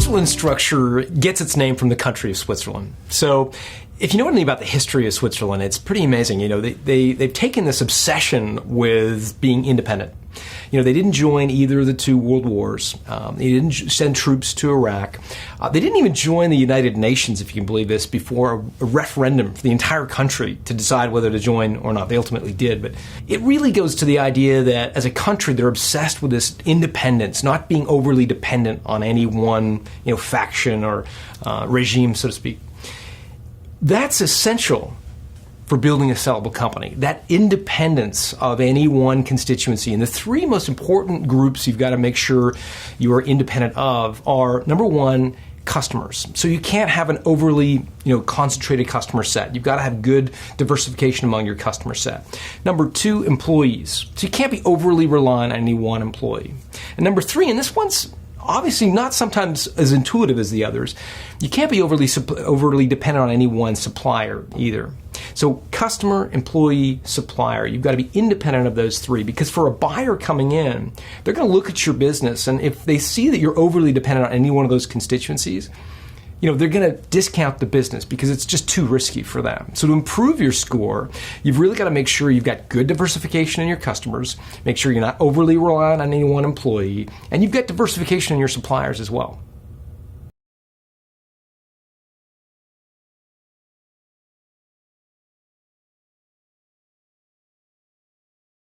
Switzerland structure gets its name from the country of Switzerland. So if you know anything about the history of Switzerland, it's pretty amazing. You know, they've taken this obsession with being independent. You know, they didn't join either of the two world wars. They didn't send troops to Iraq. They didn't even join the United Nations, if you can believe this, before a referendum for the entire country to decide whether to join or not. They ultimately did. But it really goes to the idea that as a country, they're obsessed with this independence, not being overly dependent on any one, faction or regime, so to speak. That's essential for building a sellable company, that independence of any one constituency. And the three most important groups you've got to make sure you are independent of are, number one, customers. So you can't have an overly concentrated customer set. You've got to have good diversification among your customer set. Number two, employees. So you can't be overly reliant on any one employee. And number three, and this one's obviously not sometimes as intuitive as the others, you can't be overly dependent on any one supplier either. So customer, employee, supplier, you've got to be independent of those three, because for a buyer coming in, they're going to look at your business, and if they see that you're overly dependent on any one of those constituencies, they're going to discount the business because it's just too risky for them. So to improve your score, you've really got to make sure you've got good diversification in your customers, make sure you're not overly reliant on any one employee, and you've got diversification in your suppliers as well.